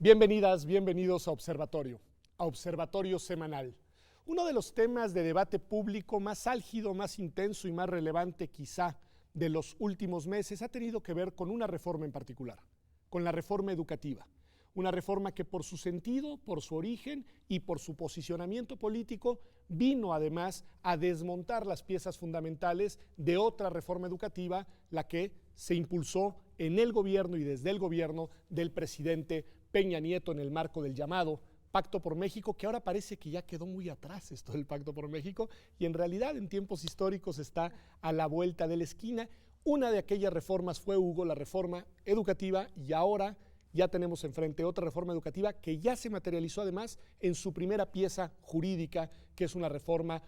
Bienvenidas, bienvenidos a Observatorio Semanal. Uno de los temas de debate público más álgido, más intenso y más relevante quizá de los últimos meses ha tenido que ver con una reforma en particular, con la reforma educativa. Una reforma que por su sentido, por su origen y por su posicionamiento político vino además a desmontar las piezas fundamentales de otra reforma educativa, la que se impulsó en el gobierno y desde el gobierno del presidente Peña Nieto en el marco del llamado Pacto por México, que ahora parece que ya quedó muy atrás esto del Pacto por México y en realidad en tiempos históricos está a la vuelta de la esquina. Una de aquellas reformas fue, Hugo, la reforma educativa, y ahora ya tenemos enfrente otra reforma educativa que ya se materializó además en su primera pieza jurídica, que es una reforma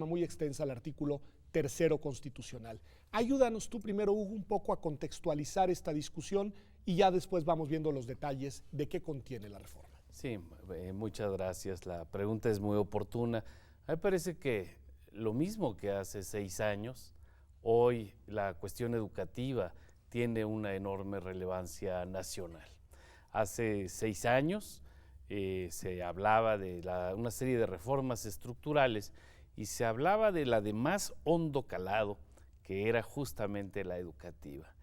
muy extensa al artículo 3º constitucional. Ayúdanos tú primero, Hugo, un poco a contextualizar esta discusión y ya después vamos viendo los detalles de qué contiene la reforma. Sí, muchas gracias. La pregunta es muy oportuna. A mí me parece que lo mismo que hace 6 años, hoy la cuestión educativa tiene una enorme relevancia nacional. Hace 6 años se hablaba de una serie de reformas estructurales y se hablaba de la de más hondo calado, que era justamente la educativa.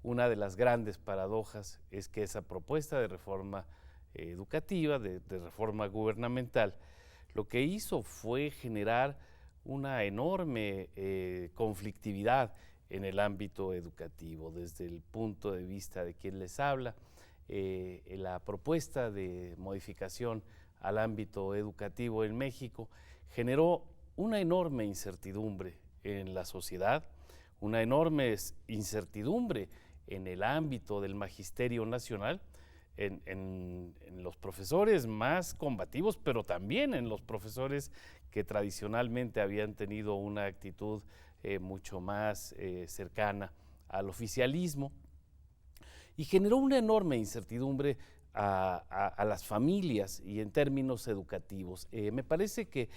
Una de las grandes paradojas es que esa propuesta de reforma educativa, de reforma gubernamental, lo que hizo fue generar una enorme conflictividad en el ámbito educativo. Desde el punto de vista de quien les habla, la propuesta de modificación al ámbito educativo en México generó una enorme incertidumbre en la sociedad, una enorme incertidumbre en el ámbito del magisterio nacional, en los profesores más combativos, pero también en los profesores que tradicionalmente habían tenido una actitud mucho más cercana al oficialismo, y generó una enorme incertidumbre a las familias y en términos educativos. Me parece que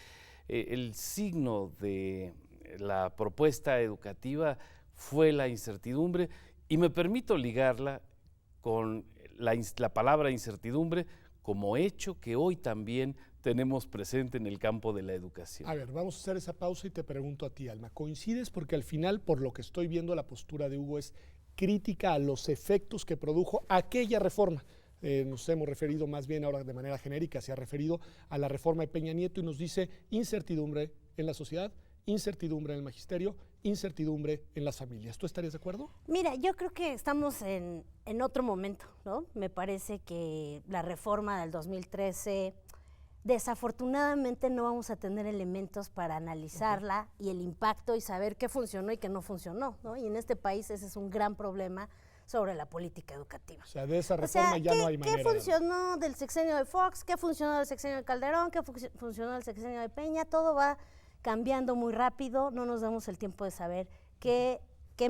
el signo de la propuesta educativa fue la incertidumbre, y me permito ligarla con la palabra incertidumbre como hecho que hoy también tenemos presente en el campo de la educación. A ver, vamos a hacer esa pausa y te pregunto a ti, Alma, ¿coincides? Porque al final, por lo que estoy viendo, la postura de Hugo es crítica a los efectos que produjo aquella reforma. Nos hemos referido más bien ahora de manera genérica, se ha referido a la reforma de Peña Nieto y nos dice incertidumbre en la sociedad, incertidumbre en el magisterio, incertidumbre en las familias. ¿Tú estarías de acuerdo? Mira, yo creo que estamos en otro momento, ¿no? Me parece que la reforma del 2013, desafortunadamente no vamos a tener elementos para analizarla y el impacto y saber qué funcionó y qué no funcionó, ¿no? Y en este país ese es un gran problema sobre la política educativa. O sea, de esa reforma ya no hay manera. ¿Qué funcionó del sexenio de Fox? ¿Qué funcionó del sexenio de Calderón? ¿Qué funcionó del sexenio de Peña? Todo va cambiando muy rápido, no nos damos el tiempo de saber qué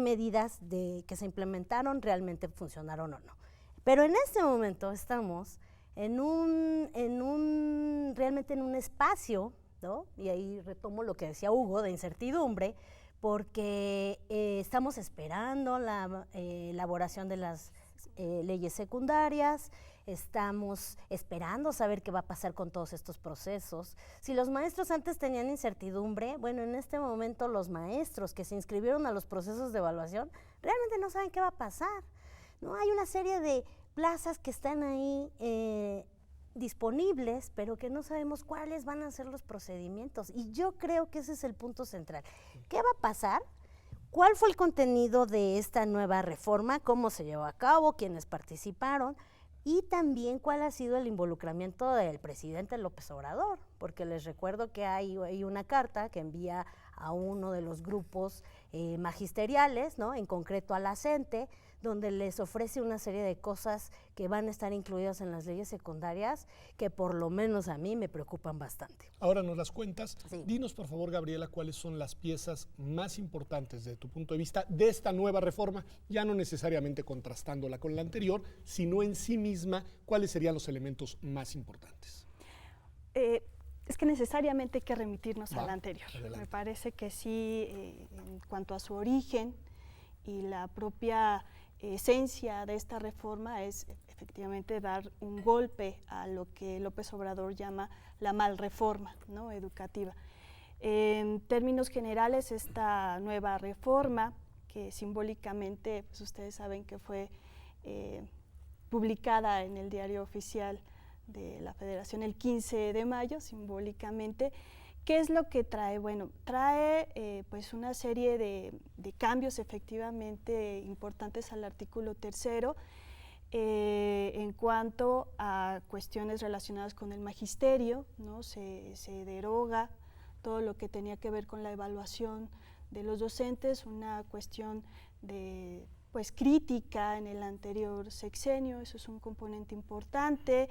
medidas que se implementaron realmente funcionaron o no. Pero en este momento estamos realmente en un espacio, ¿no? Y ahí retomo lo que decía Hugo, de incertidumbre, porque estamos esperando la elaboración de las leyes secundarias, estamos esperando saber qué va a pasar con todos estos procesos. Si los maestros antes tenían incertidumbre, bueno, en este momento los maestros que se inscribieron a los procesos de evaluación realmente no saben qué va a pasar, ¿no? Hay una serie de plazas que están ahí disponibles, pero que no sabemos cuáles van a ser los procedimientos, y yo creo que ese es el punto central. ¿Qué va a pasar? ¿Cuál fue el contenido de esta nueva reforma? ¿Cómo se llevó a cabo? ¿Quiénes participaron? Y también cuál ha sido el involucramiento del presidente López Obrador, porque les recuerdo que hay una carta que envía a uno de los grupos magisteriales, ¿no? En concreto a la CENTE, donde les ofrece una serie de cosas que van a estar incluidas en las leyes secundarias, que por lo menos a mí me preocupan bastante. Ahora nos las cuentas. Sí. Dinos, por favor, Gabriela, cuáles son las piezas más importantes desde tu punto de vista de esta nueva reforma, ya no necesariamente contrastándola con la anterior, sino en sí misma, cuáles serían los elementos más importantes. Es que necesariamente hay que remitirnos a la anterior. Adelante. Me parece que sí, en cuanto a su origen y la propia esencia de esta reforma es efectivamente dar un golpe a lo que López Obrador llama la malreforma, ¿no?, educativa. En términos generales, esta nueva reforma, que simbólicamente, pues ustedes saben que fue publicada en el Diario Oficial de la Federación el 15 de mayo, simbólicamente, ¿qué es lo que trae? Bueno, trae pues una serie de cambios efectivamente importantes al artículo 3º en cuanto a cuestiones relacionadas con el magisterio, ¿no? Se deroga todo lo que tenía que ver con la evaluación de los docentes, una cuestión de pues crítica en el anterior sexenio, eso es un componente importante.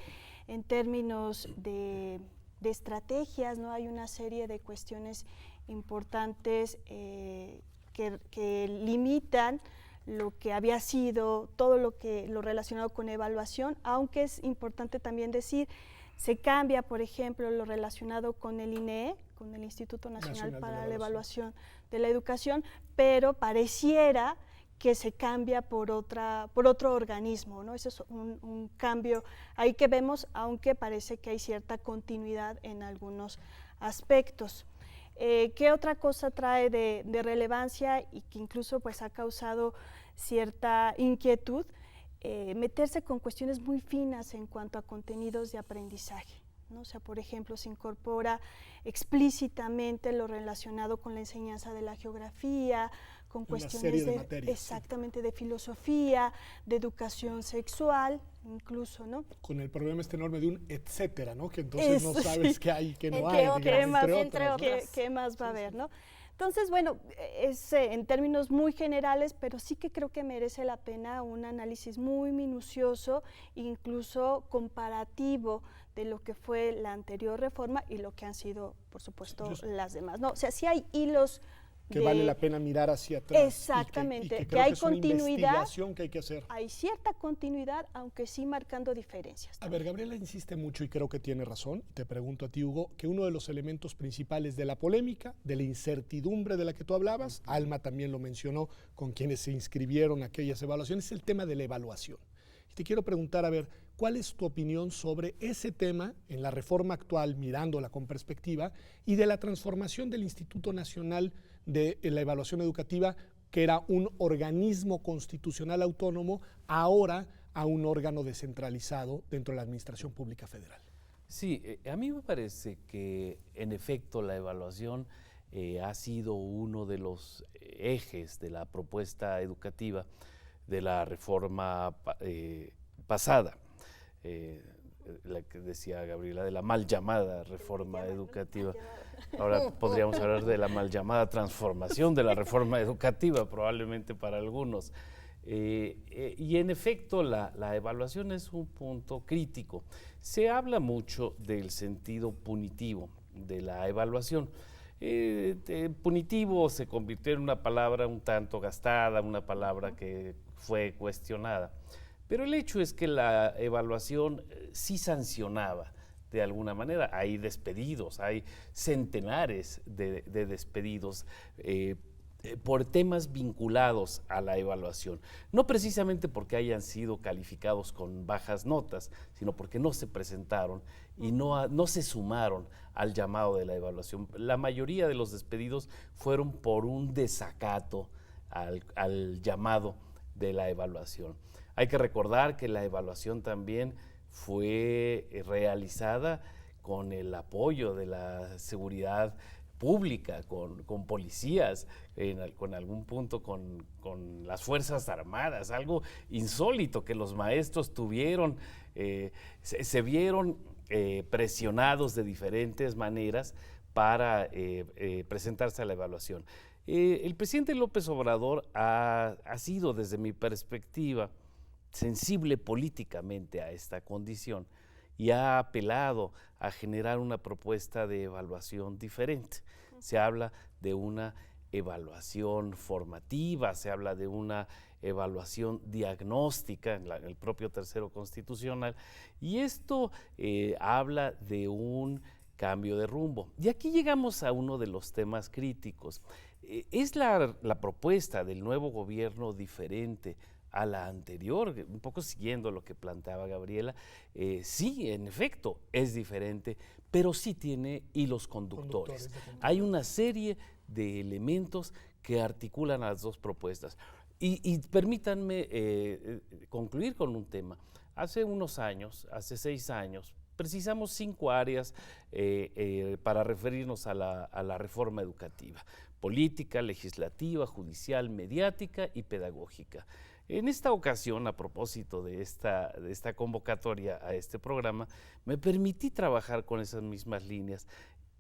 En términos de estrategias, ¿no? Hay una serie de cuestiones importantes que limitan lo que había sido todo lo relacionado con evaluación, aunque es importante también decir, se cambia, por ejemplo, lo relacionado con el INEE, con el Instituto Nacional para la Evaluación de la Educación, pero pareciera que se cambia por otro organismo, ¿no? Ese es un cambio ahí que vemos, aunque parece que hay cierta continuidad en algunos aspectos. ¿Qué otra cosa trae de relevancia y que incluso pues, ha causado cierta inquietud? Meterse con cuestiones muy finas en cuanto a contenidos de aprendizaje, ¿no? O sea, por ejemplo, se incorpora explícitamente lo relacionado con la enseñanza de la geografía, con cuestiones exactamente de filosofía, de educación sexual, incluso, ¿no? Con el problema enorme de un etcétera, ¿no? Que entonces no sabes qué hay, qué no entre hay. otras. ¿Qué más va a haber, no? Entonces, bueno, es en términos muy generales, pero sí que creo que merece la pena un análisis muy minucioso, incluso comparativo de lo que fue la anterior reforma y lo que han sido, por supuesto, las demás. No, o sea, sí hay hilos que vale la pena mirar hacia atrás. Exactamente, y que hay es una continuidad. investigación que hay que hacer. Hay cierta continuidad, aunque sí marcando diferencias. A ver, Gabriela insiste mucho y creo que tiene razón. Te pregunto a ti, Hugo, que uno de los elementos principales de la polémica, de la incertidumbre de la que tú hablabas, Alma también lo mencionó con quienes se inscribieron a aquellas evaluaciones, es el tema de la evaluación. Y te quiero preguntar, a ver, ¿cuál es tu opinión sobre ese tema en la reforma actual, mirándola con perspectiva, y de la transformación del Instituto Nacional de la Evaluación Educativa, que era un organismo constitucional autónomo, ahora a un órgano descentralizado dentro de la Administración Pública Federal? Sí, a mí me parece que en efecto la evaluación ha sido uno de los ejes de la propuesta educativa de la reforma pasada, la que decía Gabriela, de la mal llamada reforma educativa. Ahora podríamos hablar de la mal llamada transformación de la reforma educativa, probablemente para algunos. Y en efecto la evaluación es un punto crítico. Se habla mucho del sentido punitivo de la evaluación. Punitivo se convirtió en una palabra un tanto gastada, una palabra que fue cuestionada. Pero el hecho es que la evaluación sí sancionaba de alguna manera. Hay despedidos, hay centenares de despedidos por temas vinculados a la evaluación. No precisamente porque hayan sido calificados con bajas notas, sino porque no se presentaron y no se sumaron al llamado de la evaluación. La mayoría de los despedidos fueron por un desacato al llamado de la evaluación. Hay que recordar que la evaluación también fue realizada con el apoyo de la seguridad pública, con policías, con algún punto con las Fuerzas Armadas, algo insólito que los maestros tuvieron, se vieron presionados de diferentes maneras para presentarse a la evaluación. El presidente López Obrador ha sido, desde mi perspectiva, sensible políticamente a esta condición y ha apelado a generar una propuesta de evaluación diferente. Se habla de una evaluación formativa, se habla de una evaluación diagnóstica en el propio tercero constitucional, y esto habla de un cambio de rumbo. Y aquí llegamos a uno de los temas críticos. ¿Es la propuesta del nuevo gobierno diferente a la anterior, un poco siguiendo lo que planteaba Gabriela, sí, en efecto, es diferente, pero sí tiene hilos conductores. Hay una serie de elementos que articulan las dos propuestas. Y permítanme concluir con un tema. Hace unos años, hace 6 años, precisamos 5 áreas para referirnos a la reforma educativa: política, legislativa, judicial, mediática y pedagógica. En esta ocasión, a propósito de esta convocatoria a este programa, me permití trabajar con esas mismas líneas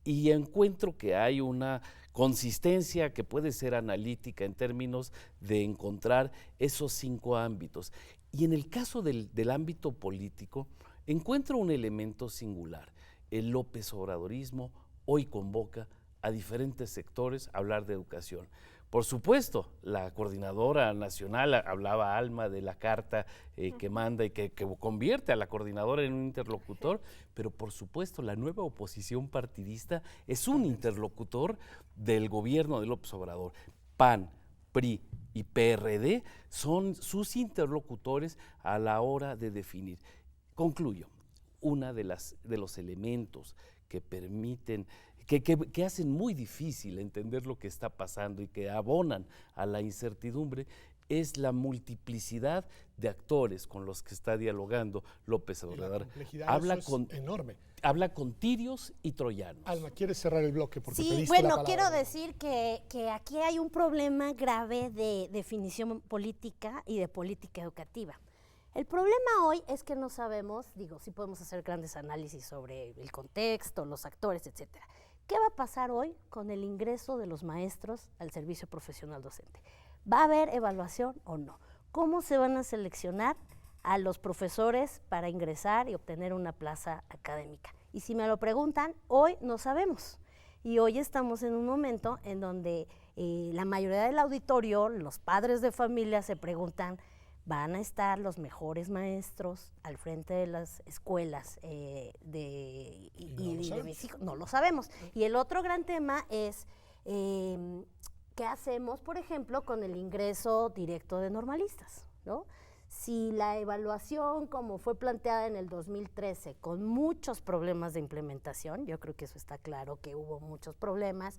y encuentro que hay una consistencia que puede ser analítica en términos de encontrar esos 5 ámbitos. Y en el caso del ámbito político, encuentro un elemento singular. El López Obradorismo hoy convoca a diferentes sectores a hablar de educación. Por supuesto, la coordinadora nacional, hablaba Alma de la carta que manda y que convierte a la coordinadora en un interlocutor, pero por supuesto la nueva oposición partidista es un interlocutor del gobierno de López Obrador. PAN, PRI y PRD son sus interlocutores a la hora de definir. Concluyo, uno de los elementos que permiten, que hacen muy difícil entender lo que está pasando y que abonan a la incertidumbre, es la multiplicidad de actores con los que está dialogando López Obrador. Enorme. Habla con tirios y troyanos. Alma, ¿quieres cerrar el bloque? Porque sí, bueno, quiero decir que aquí hay un problema grave de definición política y de política educativa. El problema hoy es que no sabemos, sí podemos hacer grandes análisis sobre el contexto, los actores, etcétera. ¿Qué va a pasar hoy con el ingreso de los maestros al servicio profesional docente? ¿Va a haber evaluación o no? ¿Cómo se van a seleccionar a los profesores para ingresar y obtener una plaza académica? Y si me lo preguntan, hoy no sabemos. Y hoy estamos en un momento en donde la mayoría del auditorio, los padres de familia se preguntan, ¿van a estar los mejores maestros al frente de las escuelas de mis hijos? No lo sabemos. Y el otro gran tema es, ¿qué hacemos, por ejemplo, con el ingreso directo de normalistas, ¿no? Si la evaluación, como fue planteada en el 2013, con muchos problemas de implementación, yo creo que eso está claro, que hubo muchos problemas.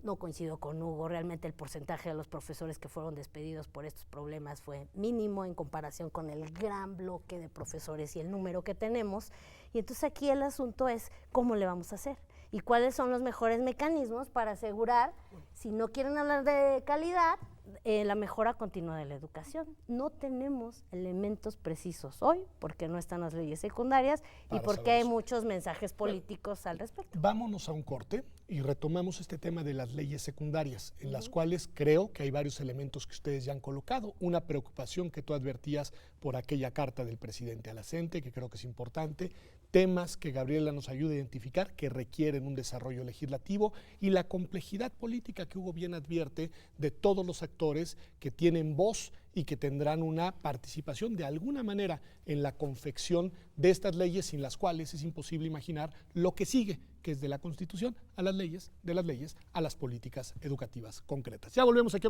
No coincido con Hugo, realmente el porcentaje de los profesores que fueron despedidos por estos problemas fue mínimo en comparación con el gran bloque de profesores y el número que tenemos. Y entonces aquí el asunto es cómo le vamos a hacer y cuáles son los mejores mecanismos para asegurar, si no quieren hablar de calidad, la mejora continua de la educación. No tenemos elementos precisos hoy porque no están las leyes secundarias y porque hay muchos mensajes políticos al respecto. Vámonos a un corte y retomamos este tema de las leyes secundarias, en las cuales creo que hay varios elementos que ustedes ya han colocado. Una preocupación que tú advertías por aquella carta del presidente a la CENTE, que creo que es importante, temas que Gabriela nos ayuda a identificar que requieren un desarrollo legislativo y la complejidad política que Hugo bien advierte de todos los actores que tienen voz y que tendrán una participación de alguna manera en la confección de estas leyes, sin las cuales es imposible imaginar lo que sigue, que es de la Constitución a las leyes, de las leyes a las políticas educativas concretas. Ya volvemos aquí a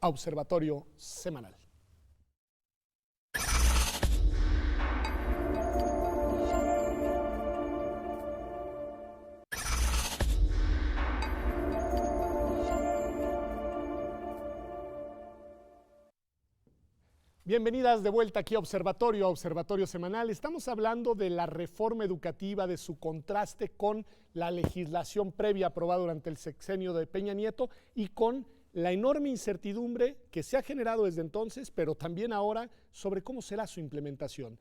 Observatorio Semanal. Bienvenidas de vuelta aquí a Observatorio Semanal. Estamos hablando de la reforma educativa, de su contraste con la legislación previa aprobada durante el sexenio de Peña Nieto y con la enorme incertidumbre que se ha generado desde entonces, pero también ahora, sobre cómo será su implementación.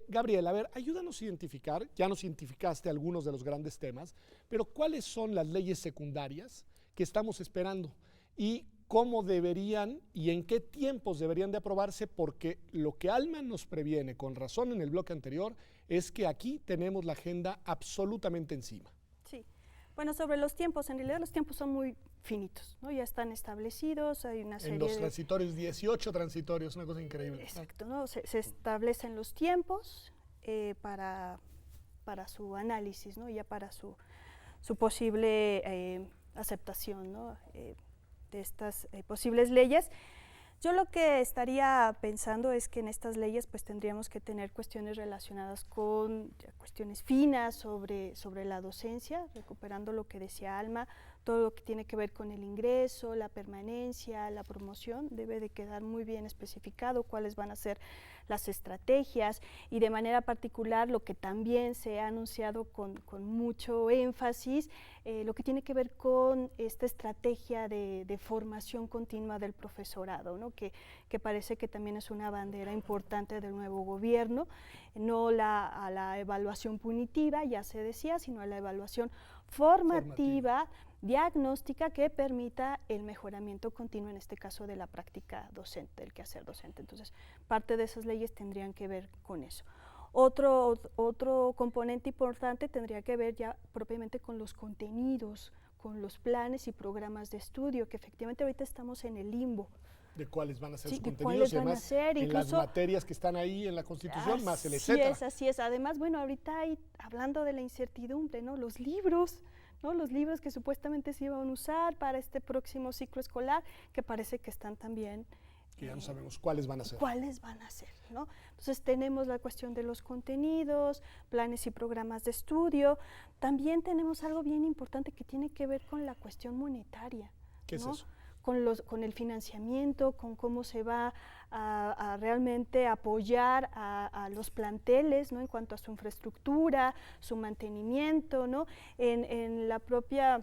Gabriela, a ver, ayúdanos a identificar, ya nos identificaste algunos de los grandes temas, pero ¿cuáles son las leyes secundarias que estamos esperando? Y cómo deberían y en qué tiempos deberían de aprobarse, porque lo que Alma nos previene con razón en el bloque anterior es que aquí tenemos la agenda absolutamente encima. Sí, bueno, sobre los tiempos, en realidad los tiempos son muy finitos, ¿no? Ya están establecidos, hay una serie de... En los transitorios, 18 transitorios, una cosa increíble. Exacto, ¿no? Se establecen los tiempos para su análisis, ¿no? Ya para su posible aceptación, ¿no? De estas posibles leyes. Yo lo que estaría pensando es que en estas leyes pues tendríamos que tener cuestiones relacionadas con cuestiones finas sobre la docencia, recuperando lo que decía Alma, todo lo que tiene que ver con el ingreso, la permanencia, la promoción, debe de quedar muy bien especificado cuáles van a ser las estrategias y de manera particular lo que también se ha anunciado con mucho énfasis, lo que tiene que ver con esta estrategia de formación continua del profesorado, ¿no? que parece que también es una bandera importante del nuevo gobierno, no a la evaluación punitiva, ya se decía, sino a la evaluación formativa, diagnóstica que permita el mejoramiento continuo, en este caso de la práctica docente, del quehacer docente. Entonces, parte de esas leyes tendrían que ver con eso. Otro componente importante tendría que ver ya propiamente con los contenidos, con los planes y programas de estudio, que efectivamente ahorita estamos en el limbo. De cuáles van a ser Sí, los de contenidos cuáles y van a además ser, en las incluso materias que están ahí en la Constitución, más el etcétera. Así es. Además, bueno, ahorita hay, hablando de la incertidumbre, ¿no? Los libros, ¿no? Los libros que supuestamente se iban a usar para este próximo ciclo escolar, que parece que están también... Que ya no sabemos cuáles van a ser. ¿Cuáles van a ser? ¿No? Entonces tenemos la cuestión de los contenidos, planes y programas de estudio. También tenemos algo bien importante que tiene que ver con la cuestión monetaria. ¿Qué es eso? Con el financiamiento, con cómo se va a realmente apoyar a los planteles, ¿no? En cuanto a su infraestructura, su mantenimiento, ¿no? En el propio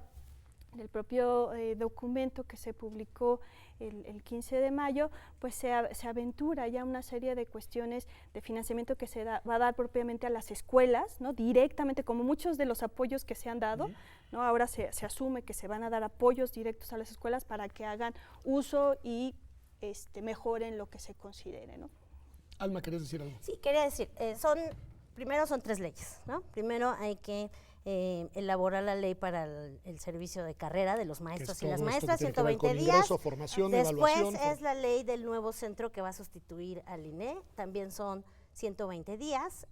documento que se publicó el 15 de mayo, pues se aventura ya una serie de cuestiones de financiamiento que va a dar propiamente a las escuelas, ¿no? Directamente, como muchos de los apoyos que se han dado, ¿no? Ahora se asume que se van a dar apoyos directos a las escuelas para que hagan uso y mejoren lo que se considere, ¿no? Alma, ¿querías decir algo? Sí, quería decir, primero son 3 leyes, ¿no? Primero hay que elaborar la ley para el servicio de carrera de los maestros y las maestras, 120 días. Ingreso, formación, Después evaluación. es la ley del nuevo centro que va a sustituir al INE, también son 120 días.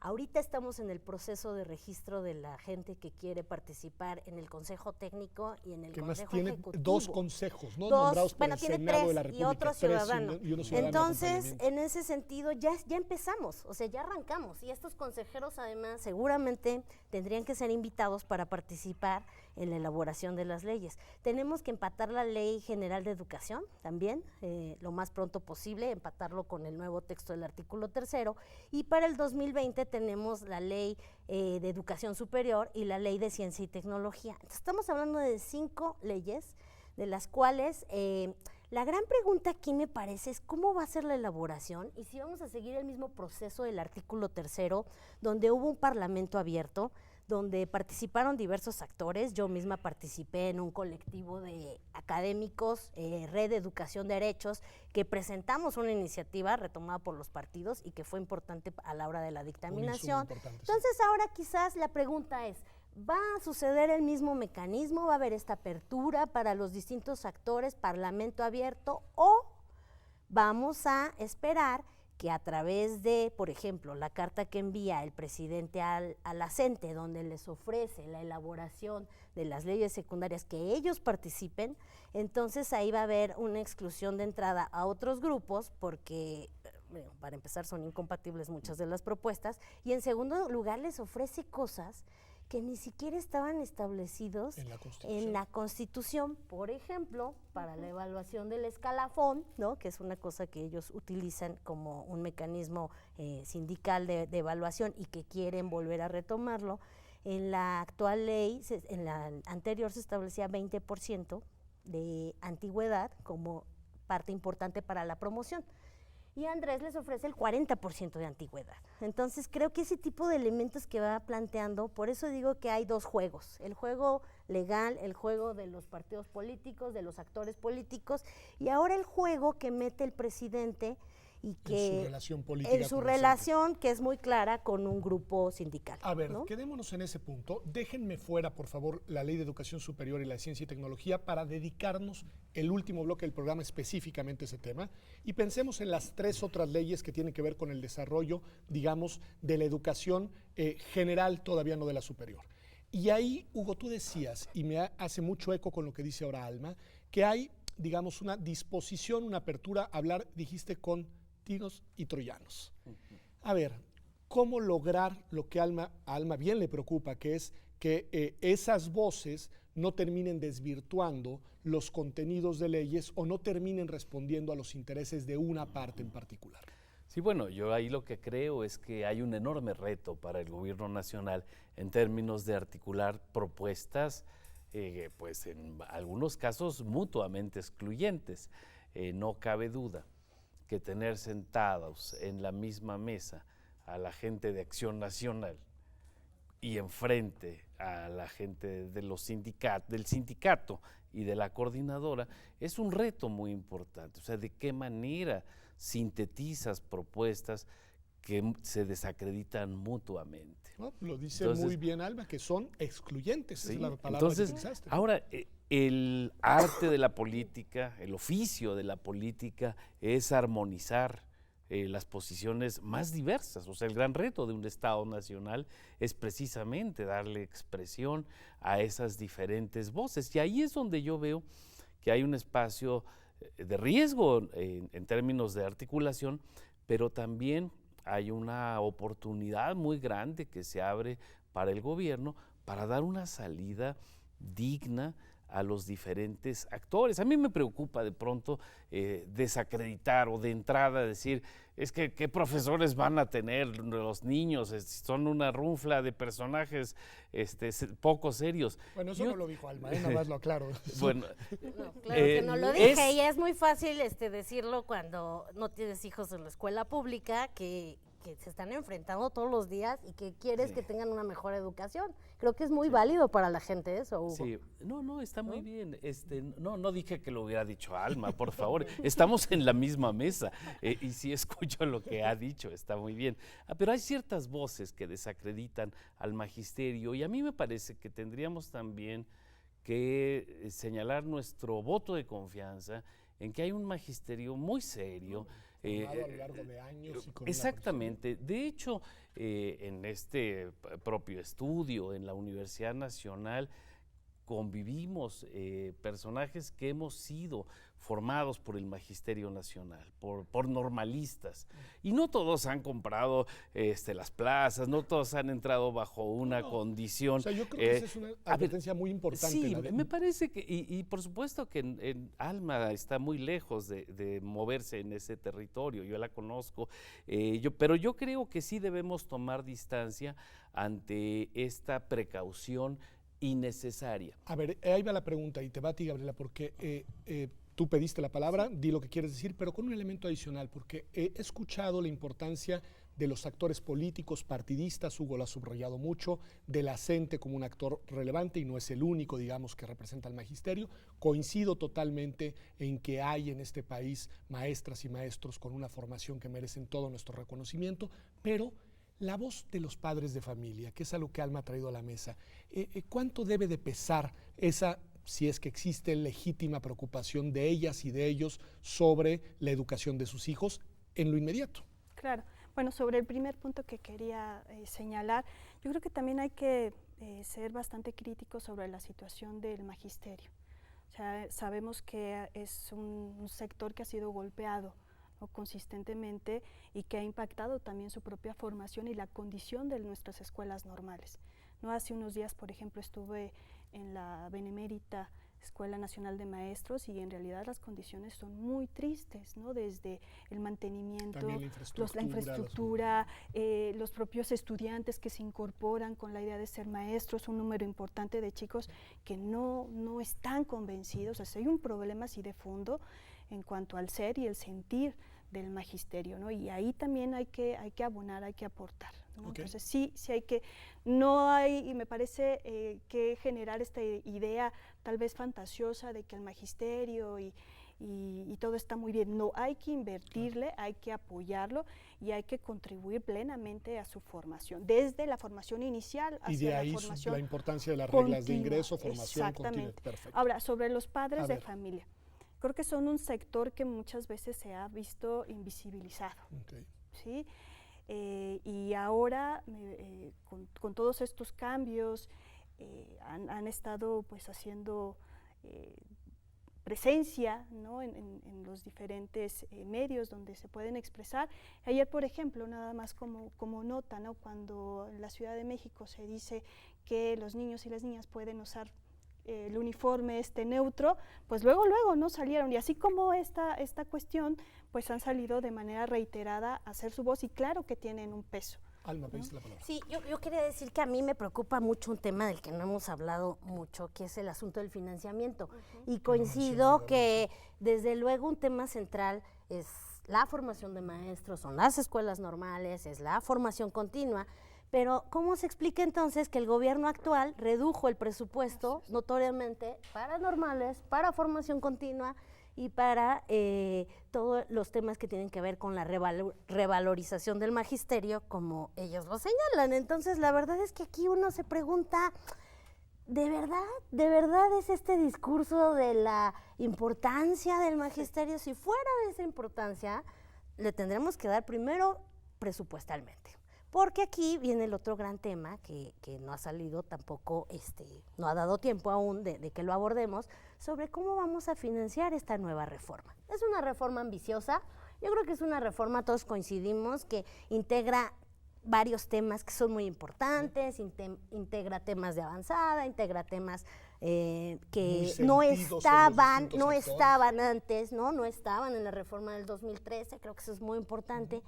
Ahorita estamos en el proceso de registro de la gente que quiere participar en el Consejo Técnico y en el que Consejo más tiene Ejecutivo. 2 consejos, ¿no? Dos, Nombrados por bueno, el tiene Senado 3 de la República. y otro 3 ciudadano. y uno ciudadano. Entonces, en ese sentido, ya empezamos, o sea, ya arrancamos. Y estos consejeros, además, seguramente tendrían que ser invitados para participar en la elaboración de las leyes. Tenemos que empatar la Ley General de Educación también, lo más pronto posible, empatarlo con el nuevo texto del artículo 3º. Y para el 2020 tenemos la Ley de Educación Superior y la Ley de Ciencia y Tecnología. Entonces, estamos hablando de 5 leyes, de las cuales la gran pregunta aquí me parece es cómo va a ser la elaboración y si vamos a seguir el mismo proceso del artículo 3º, donde hubo un parlamento abierto, donde participaron diversos actores. Yo misma participé en un colectivo de académicos, Red de Educación de Derechos, que presentamos una iniciativa retomada por los partidos y que fue importante a la hora de la dictaminación. Entonces, ahora quizás la pregunta es, ¿va a suceder el mismo mecanismo? ¿Va a haber esta apertura para los distintos actores, parlamento abierto? ¿O vamos a esperar que a través de, por ejemplo, la carta que envía el presidente a la CENTE, donde les ofrece la elaboración de las leyes secundarias, que ellos participen, entonces ahí va a haber una exclusión de entrada a otros grupos, porque, bueno, para empezar, son incompatibles muchas de las propuestas, y en segundo lugar les ofrece cosas que ni siquiera estaban establecidos en la Constitución, por ejemplo, para la evaluación del escalafón, ¿no? Que es una cosa que ellos utilizan como un mecanismo sindical de evaluación y que quieren volver a retomarlo. En la actual ley, en la anterior se establecía 20% de antigüedad como parte importante para la promoción. Y Andrés les ofrece el 40% de antigüedad. Entonces, creo que ese tipo de elementos que va planteando, por eso digo que hay 2 juegos, el juego legal, el juego de los partidos políticos, de los actores políticos, y ahora el juego que mete el presidente y que en su relación política, en su relación que es muy clara con un grupo sindical. A ver, ¿no? Quedémonos en ese punto. Déjenme fuera, por favor, la Ley de Educación Superior y la de Ciencia y Tecnología para dedicarnos el último bloque del programa específicamente a ese tema y pensemos en las 3 otras leyes que tienen que ver con el desarrollo, digamos, de la educación general, todavía no de la superior. Y ahí, Hugo, tú decías, y me hace mucho eco con lo que dice ahora Alma, que hay digamos, una disposición, una apertura a hablar, dijiste, con tiros y troyanos. A ver, ¿cómo lograr lo que a Alma bien le preocupa, que es que esas voces no terminen desvirtuando los contenidos de leyes o no terminen respondiendo a los intereses de una parte en particular? Sí, bueno, yo ahí lo que creo es que hay un enorme reto para el gobierno nacional en términos de articular propuestas, pues en algunos casos mutuamente excluyentes. No cabe duda que tener sentados en la misma mesa a la gente de Acción Nacional y enfrente a la gente de los del sindicato y de la coordinadora es un reto muy importante. O sea, ¿de qué manera sintetizas propuestas que se desacreditan mutuamente? ¿No? Lo dice muy bien Alma, que son excluyentes, Sí, es la palabra entonces, que utilizaste. ahora, el arte de la política, el oficio de la política es armonizar las posiciones más diversas. O sea, el gran reto de un Estado nacional es precisamente darle expresión a esas diferentes voces. Y ahí es donde yo veo que hay un espacio de riesgo en términos de articulación, pero también hay una oportunidad muy grande que se abre para el gobierno para dar una salida digna a los diferentes actores. A mí me preocupa de pronto desacreditar o de entrada decir, es que qué profesores van a tener los niños, son una runfla de personajes poco serios. Bueno, eso no lo dijo Alma, nada más lo aclaro. Bueno, No, claro que no lo dije, y es muy fácil decirlo cuando no tienes hijos en la escuela pública que se están enfrentando todos los días y que quieres que tengan una mejor educación. Creo que es muy válido para la gente eso, Hugo. Sí, no, está muy bien. No dije que lo hubiera dicho Alma, por favor. Estamos en la misma mesa y sí escucho lo que ha dicho, está muy bien. Pero hay ciertas voces que desacreditan al magisterio y a mí me parece que tendríamos también que señalar nuestro voto de confianza en que hay un magisterio muy serio. Formado a lo largo de años y con exactamente. De hecho, en este propio estudio, en la Universidad Nacional, convivimos personajes que hemos sido formados por el Magisterio Nacional, por normalistas. Y no todos han comprado las plazas, no todos han entrado bajo una condición. O sea, yo creo que esa es una advertencia muy importante. Sí, me parece que, y por supuesto que en Alma está muy lejos de moverse en ese territorio, yo la conozco, pero yo creo que sí debemos tomar distancia ante esta precaución innecesaria. A ver, ahí va la pregunta y te va a ti, Gabriela, porque tú pediste la palabra, di lo que quieres decir, pero con un elemento adicional, porque he escuchado la importancia de los actores políticos, partidistas, Hugo lo ha subrayado mucho, de la CENTE como un actor relevante y no es el único, digamos, que representa al magisterio. Coincido totalmente en que hay en este país maestras y maestros con una formación que merecen todo nuestro reconocimiento, pero la voz de los padres de familia, que es algo que Alma ha traído a la mesa, ¿cuánto debe de pesar esa, si es que existe, legítima preocupación de ellas y de ellos sobre la educación de sus hijos en lo inmediato? Claro. Bueno, sobre el primer punto que quería señalar, yo creo que también hay que ser bastante críticos sobre la situación del magisterio. O sea, sabemos que es un sector que ha sido golpeado, ¿no?, consistentemente, y que ha impactado también su propia formación y la condición de nuestras escuelas normales, ¿no? Hace unos días, por ejemplo, estuve en la Benemérita Escuela Nacional de Maestros y en realidad las condiciones son muy tristes, ¿no? Desde el mantenimiento, la infraestructura, los propios estudiantes que se incorporan con la idea de ser maestros, un número importante de chicos que no están convencidos. O sea, hay un problema así de fondo en cuanto al ser y el sentir del magisterio, ¿no? Y ahí también hay que abonar, hay que aportar, ¿no? Okay. Entonces sí hay que, no hay, y me parece que generar esta idea tal vez fantasiosa de que el magisterio y todo está muy bien. No, hay que invertirle, hay que apoyarlo y hay que contribuir plenamente a su formación, desde la formación inicial hacia y de ahí la formación la importancia de las continua, reglas de ingreso, formación continua. Perfecto. Ahora, sobre los padres de familia. Creo que son un sector que muchas veces se ha visto invisibilizado, okay, ¿sí? Y ahora, con todos estos cambios, han estado pues haciendo presencia, ¿no? en los diferentes medios donde se pueden expresar. Ayer, por ejemplo, nada más como nota, ¿no? Cuando en la Ciudad de México se dice que los niños y las niñas pueden usar el uniforme neutro, pues luego no salieron, y así como esta cuestión, pues han salido de manera reiterada a hacer su voz, y claro que tienen un peso. Alma, pediste la palabra. Sí, yo quería decir que a mí me preocupa mucho un tema del que no hemos hablado mucho, que es el asunto del financiamiento. Y coincido que desde luego un tema central es la formación de maestros, son las escuelas normales, es la formación continua, pero ¿cómo se explica entonces que el gobierno actual redujo el presupuesto notoriamente para normales, para formación continua y para todos los temas que tienen que ver con la revalorización del magisterio, como ellos lo señalan? Entonces, la verdad es que aquí uno se pregunta, ¿de verdad es este discurso de la importancia del magisterio? Si fuera de esa importancia, le tendremos que dar primero presupuestalmente. Porque aquí viene el otro gran tema que no ha salido tampoco, no ha dado tiempo aún de que lo abordemos, sobre cómo vamos a financiar esta nueva reforma. Es una reforma ambiciosa, yo creo que es una reforma, todos coincidimos, que integra varios temas que son muy importantes, integra temas de avanzada, integra temas que no estaban antes, no estaban en la reforma del 2013, creo que eso es muy importante,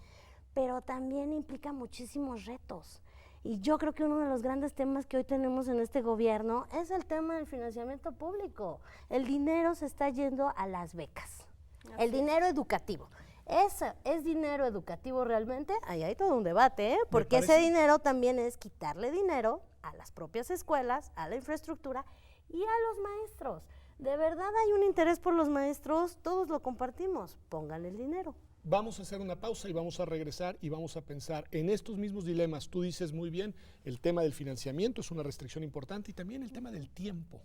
pero también implica muchísimos retos. Y yo creo que uno de los grandes temas que hoy tenemos en este gobierno es el tema del financiamiento público. El dinero se está yendo a las becas, el dinero educativo. ¿Es dinero educativo realmente? Ahí hay todo un debate, porque ese dinero también es quitarle dinero a las propias escuelas, a la infraestructura y a los maestros. ¿De verdad hay un interés por los maestros? Todos lo compartimos, pongan el dinero. Vamos a hacer una pausa y vamos a regresar y vamos a pensar en estos mismos dilemas. Tú dices muy bien, el tema del financiamiento es una restricción importante, y también el tema del tiempo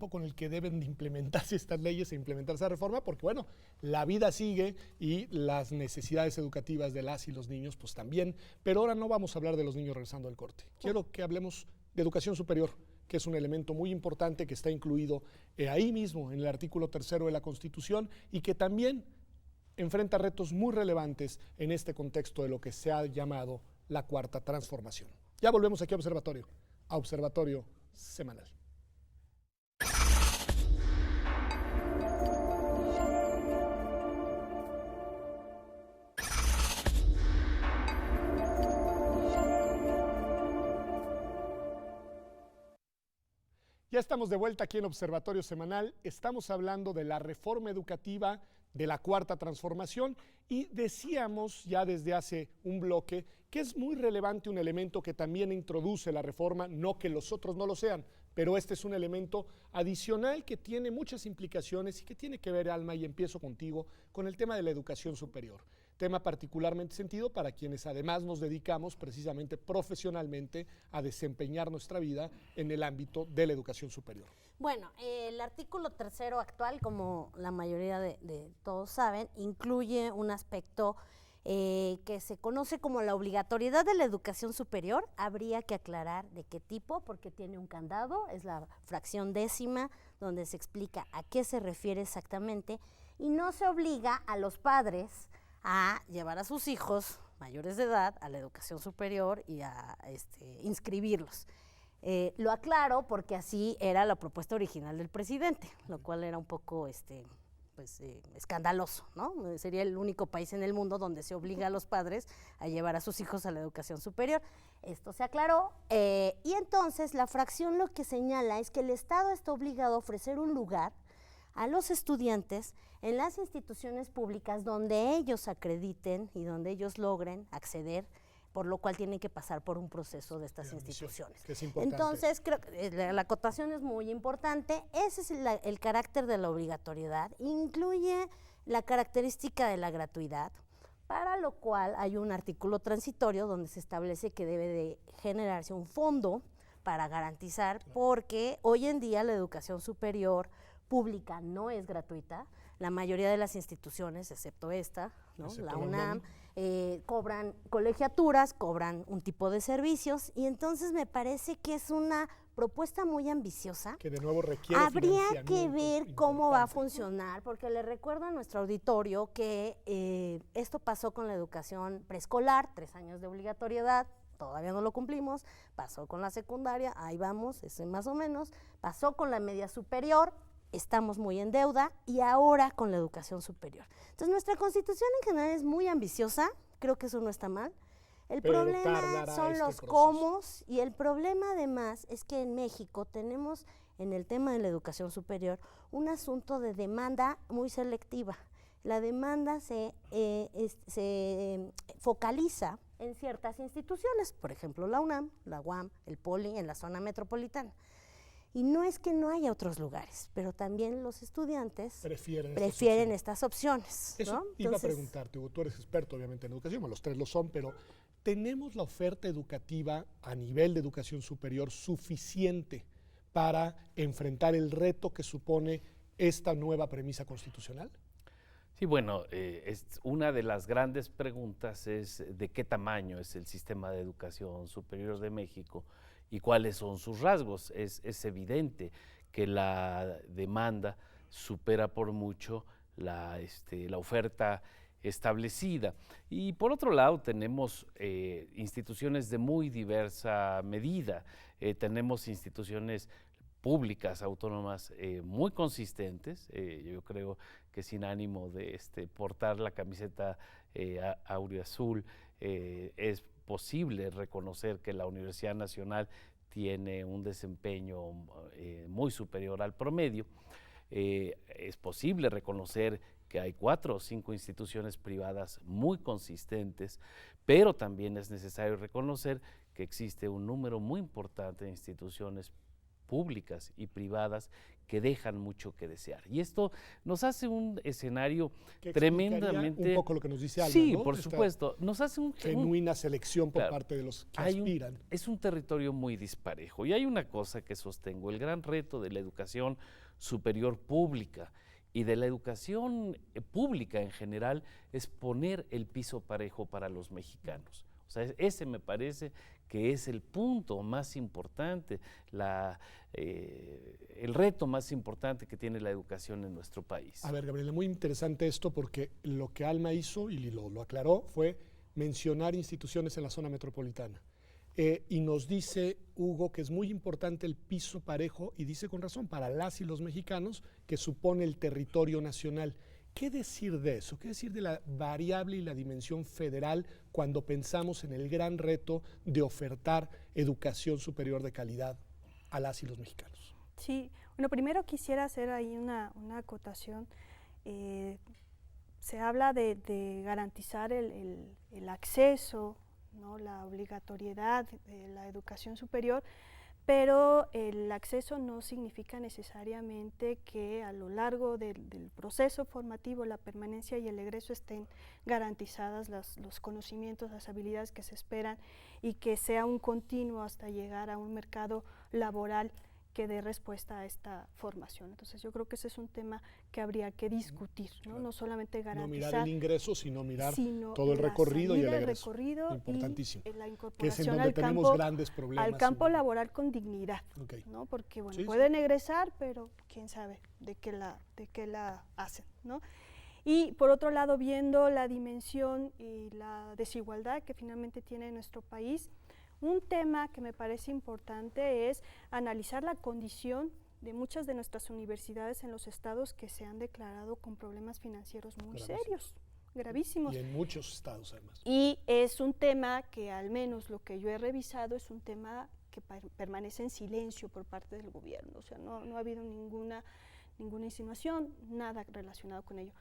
con el que deben de implementarse estas leyes e implementar esa reforma, porque bueno, la vida sigue y las necesidades educativas de las y los niños pues también, pero ahora no vamos a hablar de los niños regresando al corte. Quiero que hablemos de educación superior, que es un elemento muy importante que está incluido ahí mismo en el artículo 3º de la Constitución, y que también enfrenta retos muy relevantes en este contexto de lo que se ha llamado la Cuarta Transformación. Ya volvemos aquí a Observatorio Semanal. Ya estamos de vuelta aquí en Observatorio Semanal. Estamos hablando de la reforma educativa de la Cuarta Transformación, y decíamos ya desde hace un bloque que es muy relevante un elemento que también introduce la reforma, no que los otros no lo sean, pero este es un elemento adicional que tiene muchas implicaciones y que tiene que ver, Alma, y empiezo contigo, con el tema de la educación superior. Tema particularmente sentido para quienes además nos dedicamos precisamente profesionalmente a desempeñar nuestra vida en el ámbito de la educación superior. Bueno, el artículo 3º actual, como la mayoría de todos saben, incluye un aspecto que se conoce como la obligatoriedad de la educación superior. Habría que aclarar de qué tipo, porque tiene un candado, es la fracción 10ª, donde se explica a qué se refiere exactamente, y no se obliga a los padres a llevar a sus hijos mayores de edad a la educación superior y a inscribirlos. Lo aclaro porque así era la propuesta original del presidente, lo cual era un poco escandaloso, ¿no? Sería el único país en el mundo donde se obliga a los padres a llevar a sus hijos a la educación superior. Esto se aclaró, y entonces la fracción lo que señala es que el Estado está obligado a ofrecer un lugar a los estudiantes en las instituciones públicas donde ellos acrediten y donde ellos logren acceder, por lo cual tienen que pasar por un proceso de estas instituciones. Que es importante. Entonces, creo que la acotación es muy importante. Ese es el carácter de la obligatoriedad. Incluye la característica de la gratuidad, para lo cual hay un artículo transitorio donde se establece que debe de generarse un fondo para garantizar, porque hoy en día la educación superior pública no es gratuita. La mayoría de las instituciones, excepto esta, ¿no? Excepto la la UNAM, UNAM. cobran colegiaturas, cobran un tipo de servicios, y entonces me parece que es una propuesta muy ambiciosa. Que de nuevo requiere Habría que financiamiento ver cómo va a importante. funcionar, porque le recuerdo a nuestro auditorio que esto pasó con la educación preescolar, 3 años de obligatoriedad, todavía no lo cumplimos, pasó con la secundaria, ahí vamos, ese más o menos, pasó con la media superior, estamos muy en deuda, y ahora con la educación superior. Entonces, nuestra Constitución en general es muy ambiciosa, creo que eso no está mal. El Pero problema tardará son este los proceso. cómo, y el problema además es que en México tenemos en el tema de la educación superior un asunto de demanda muy selectiva. La demanda se focaliza en ciertas instituciones, por ejemplo la UNAM, la UAM, el POLI, en la zona metropolitana. Y no es que no haya otros lugares, pero también los estudiantes prefieren estas opciones. Eso ¿no? iba a Entonces, preguntarte, Hugo, tú eres experto obviamente en educación, bueno, los tres lo son, pero ¿tenemos la oferta educativa a nivel de educación superior suficiente para enfrentar el reto que supone esta nueva premisa constitucional? Sí, bueno, una de las grandes preguntas es de qué tamaño es el sistema de educación superior de México y cuáles son sus rasgos. Es evidente que la demanda supera por mucho la oferta establecida. Y por otro lado tenemos instituciones de muy diversa medida. Tenemos instituciones públicas, autónomas, muy consistentes. Yo creo que sin ánimo de portar la camiseta auriazul, es posible reconocer que la Universidad Nacional tiene un desempeño muy superior al promedio. Es posible reconocer que hay 4 o 5 instituciones privadas muy consistentes, pero también es necesario reconocer que existe un número muy importante de instituciones públicas y privadas que dejan mucho que desear. Y esto nos hace un escenario tremendamente... un poco lo que nos dice Alma, Sí, ¿no? por Esta supuesto. Nos hace un genuina selección por claro, parte de los que aspiran. Es un territorio muy disparejo. Y hay una cosa que sostengo, el gran reto de la educación superior pública y de la educación pública en general es poner el piso parejo para los mexicanos. O sea, ese me parece que es el punto más importante, el reto más importante que tiene la educación en nuestro país. A ver, Gabriela, muy interesante esto porque lo que Alma hizo, y lo aclaró, fue mencionar instituciones en la zona metropolitana. Y nos dice Hugo que es muy importante el piso parejo, y dice con razón, para las y los mexicanos, que supone el territorio nacional. ¿Qué decir de eso? ¿Qué decir de la variable y la dimensión federal cuando pensamos en el gran reto de ofertar educación superior de calidad a las y los mexicanos? Sí, bueno, primero quisiera hacer ahí una acotación. Se habla de garantizar el acceso, ¿no? La obligatoriedad de la educación superior, pero el acceso no significa necesariamente que a lo largo del proceso formativo la permanencia y el egreso estén garantizadas los conocimientos, las habilidades que se esperan y que sea un continuo hasta llegar a un mercado laboral que dé respuesta a esta formación. Entonces yo creo que ese es un tema que habría que discutir, ¿no? No solamente garantizar. No mirar el ingreso, sino mirar todo el recorrido y el egreso. Importantísimo. Y la que es en incorporación donde al tenemos campo, grandes problemas. al campo laboral con dignidad, Okay. ¿no? Porque bueno, Sí, pueden egresar, pero quién sabe de qué la hacen, ¿no? Y por otro lado, viendo la dimensión y la desigualdad que finalmente tiene nuestro país, un tema que me parece importante es analizar la condición de muchas de nuestras universidades en los estados que se han declarado con problemas financieros muy serios, gravísimos. Y en muchos estados además. Y es un tema que al menos lo que yo he revisado es un tema que permanece en silencio por parte del gobierno. O sea, no ha habido ninguna insinuación, nada relacionado con ello.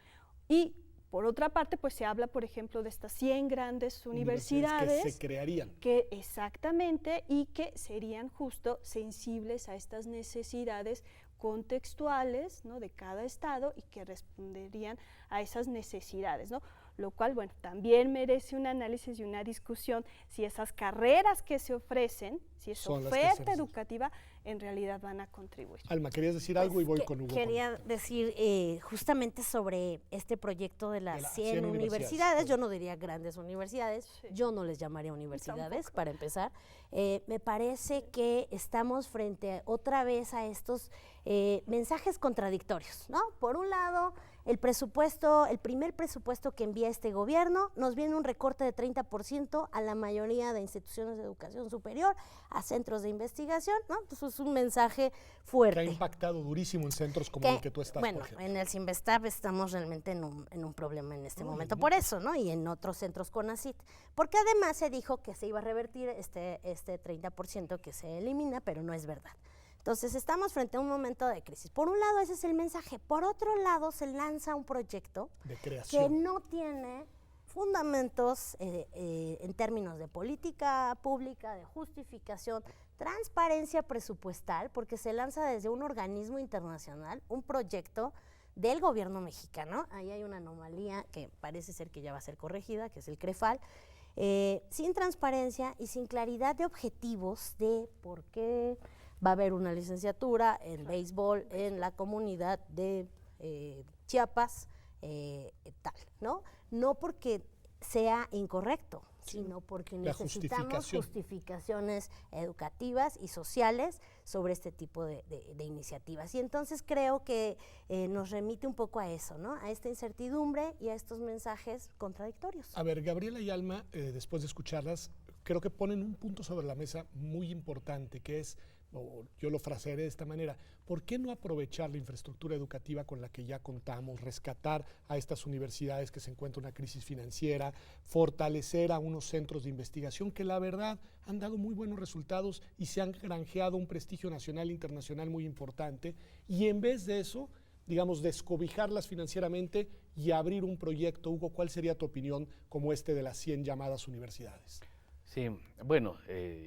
Y por otra parte, pues se habla, por ejemplo, de estas 100 grandes universidades que se crearían. Que exactamente, y que serían justo sensibles a estas necesidades contextuales, ¿no? De cada estado y que responderían a esas necesidades, ¿no? lo cual, bueno, también merece un análisis y una discusión si esas carreras que se ofrecen, si esa Son las que oferta se educativa en realidad van a contribuir. Alma, querías decir algo y voy Que- con Hugo. Quería decir justamente sobre este proyecto de las 100 universidades. universidades, yo no diría grandes universidades, Sí. yo no les llamaría universidades, Tampoco. para empezar. Me parece que estamos frente otra vez a estos mensajes contradictorios, ¿no? Por un lado, el presupuesto, el primer presupuesto que envía este gobierno, nos viene un recorte de 30% a la mayoría de instituciones de educación superior, a centros de investigación, ¿no? Entonces es un mensaje Que ha fuerte. impactado durísimo en centros como el que tú estás, bueno, por ejemplo. en el Sinvestab estamos realmente en un problema en este No, momento y por eso, ¿no? Y en otros centros CONACYT. Porque además se dijo que se iba a revertir este 30% que se elimina, pero no es verdad. Entonces estamos frente a un momento de crisis. Por un lado ese es el mensaje. Por otro lado se lanza un proyecto De que creación. no tiene fundamentos en términos de política pública, de justificación, transparencia presupuestal, porque se lanza desde un organismo internacional, un proyecto del gobierno mexicano. Ahí hay una anomalía que parece ser que ya va a ser corregida, que es el CREFAL, sin transparencia y sin claridad de objetivos de por qué va a haber una licenciatura en béisbol en la comunidad de Chiapas, tal, ¿no? No porque sea incorrecto, sino porque La necesitamos justificación. justificaciones educativas y sociales sobre este tipo de iniciativas. Y entonces creo que nos remite un poco a eso, ¿no? A esta incertidumbre y a estos mensajes contradictorios. A ver, Gabriela y Alma, después de escucharlas, creo que ponen un punto sobre la mesa muy importante, que es, o yo lo frasearé de esta manera, ¿por qué no aprovechar la infraestructura educativa con la que ya contamos, rescatar a estas universidades que se encuentran en una crisis financiera, fortalecer a unos centros de investigación que la verdad han dado muy buenos resultados y se han granjeado un prestigio nacional e internacional muy importante, y en vez de eso, digamos, descobijarlas financieramente y abrir un proyecto? Hugo, ¿cuál sería tu opinión como este de las 100 llamadas universidades? Sí, bueno,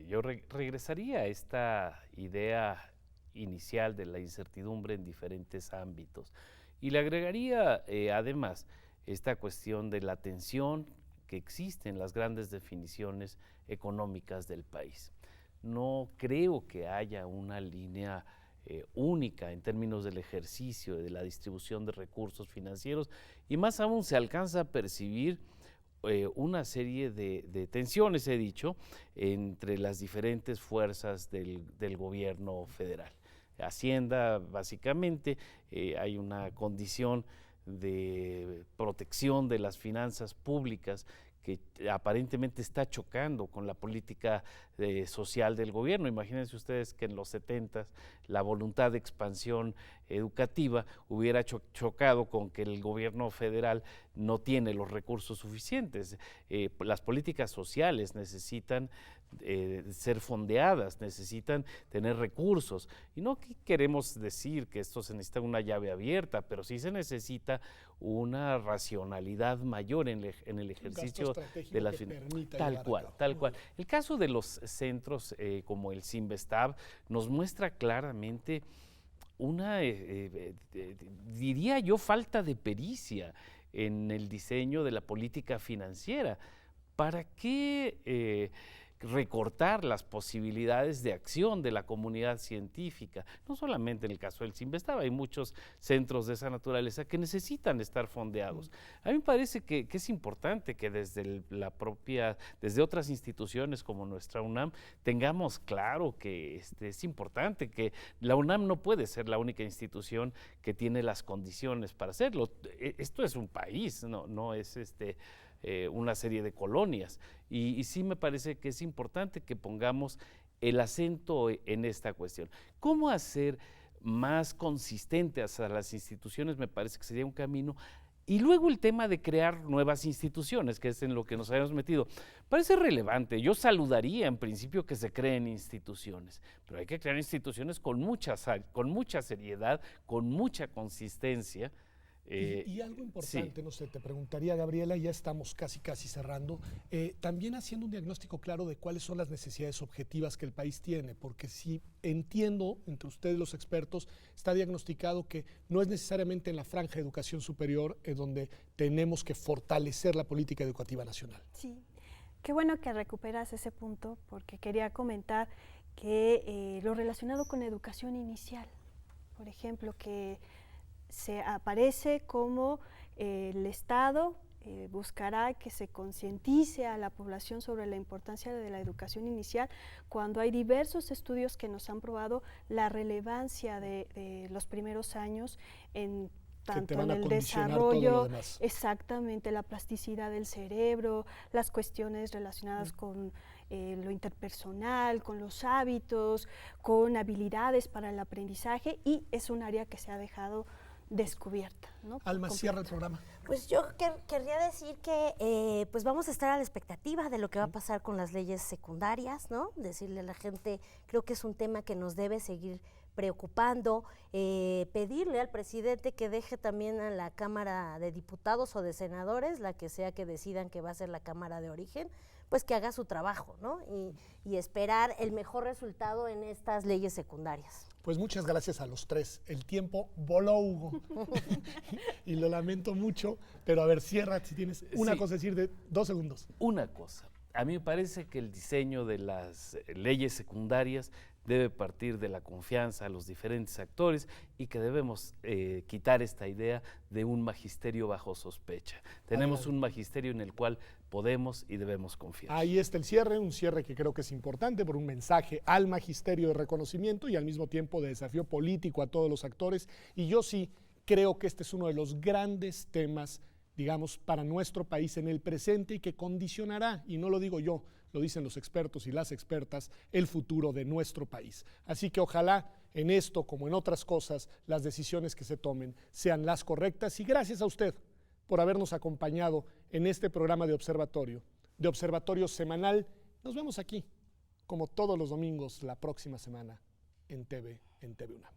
yo regresaría a esta idea inicial de la incertidumbre en diferentes ámbitos y le agregaría además esta cuestión de la tensión que existe en las grandes definiciones económicas del país. No creo que haya una línea única en términos del ejercicio, de la distribución de recursos financieros, y más aún se alcanza a percibir una serie de tensiones, he dicho, entre las diferentes fuerzas del gobierno federal. Hacienda, básicamente, hay una condición de protección de las finanzas públicas que aparentemente está chocando con la política social del gobierno. Imagínense ustedes que en los 70s la voluntad de expansión educativa hubiera chocado con que el gobierno federal no tiene los recursos suficientes. Las políticas sociales necesitan ser fondeadas, necesitan tener recursos. Y no queremos decir que esto se necesita una llave abierta, pero sí se necesita una racionalidad mayor en el ejercicio de las finanzas. Tal cual. El caso de los centros como el Sinvestab nos muestra claramente una, diría yo, falta de pericia en el diseño de la política financiera. ¿Para qué recortar las posibilidades de acción de la comunidad científica? No solamente en el caso del Sinvestab, hay muchos centros de esa naturaleza que necesitan estar fondeados. A mí me parece que es importante que desde desde otras instituciones como nuestra UNAM tengamos claro que es importante, que la UNAM no puede ser la única institución que tiene las condiciones para hacerlo. Esto es un país, no es una serie de colonias, y sí me parece que es importante que pongamos el acento en esta cuestión. ¿Cómo hacer más consistentes a las instituciones? Me parece que sería un camino. Y luego el tema de crear nuevas instituciones, que es en lo que nos habíamos metido. Parece relevante. Yo saludaría en principio que se creen instituciones, pero hay que crear instituciones con mucha seriedad, con mucha consistencia, Y algo importante, no sé, te preguntaría, Gabriela, ya estamos casi cerrando, también haciendo un diagnóstico claro de cuáles son las necesidades objetivas que el país tiene, porque si entiendo, entre ustedes los expertos, está diagnosticado que no es necesariamente en la franja de educación superior en donde tenemos que fortalecer la política educativa nacional. Sí, qué bueno que recuperas ese punto, porque quería comentar que lo relacionado con educación inicial, por ejemplo, que se aparece como el Estado buscará que se concientice a la población sobre la importancia de la educación inicial, cuando hay diversos estudios que nos han probado la relevancia de los primeros años en tanto en el desarrollo, exactamente, la plasticidad del cerebro, las cuestiones relacionadas con lo interpersonal, con los hábitos, con habilidades para el aprendizaje, y es un área que se ha dejado descubierta, ¿no? Alma, cierra el programa. Pues yo querría decir que pues vamos a estar a la expectativa de lo que va a pasar con las leyes secundarias, ¿no? Decirle a la gente, creo que es un tema que nos debe seguir preocupando, pedirle al presidente que deje también a la Cámara de Diputados o de Senadores, la que sea que decidan que va a ser la Cámara de Origen, pues que haga su trabajo, ¿no? Y esperar el mejor resultado en estas leyes secundarias. Pues muchas gracias a los tres. El tiempo voló, Hugo. Y lo lamento mucho, pero a ver, cierra si tienes una cosa a decir de 2 segundos. Una cosa. A mí me parece que el diseño de las leyes secundarias debe partir de la confianza a los diferentes actores y que debemos quitar esta idea de un magisterio bajo sospecha. Tenemos un magisterio en el cual podemos y debemos confiar. Ahí está el cierre, un cierre que creo que es importante por un mensaje al magisterio de reconocimiento y al mismo tiempo de desafío político a todos los actores. Y yo sí creo que este es uno de los grandes temas, digamos, para nuestro país en el presente y que condicionará, y no lo digo yo, lo dicen los expertos y las expertas, el futuro de nuestro país. Así que ojalá en esto, como en otras cosas, las decisiones que se tomen sean las correctas. Y gracias a usted por habernos acompañado en este programa de Observatorio Semanal. Nos vemos aquí, como todos los domingos, la próxima semana en TV UNAM.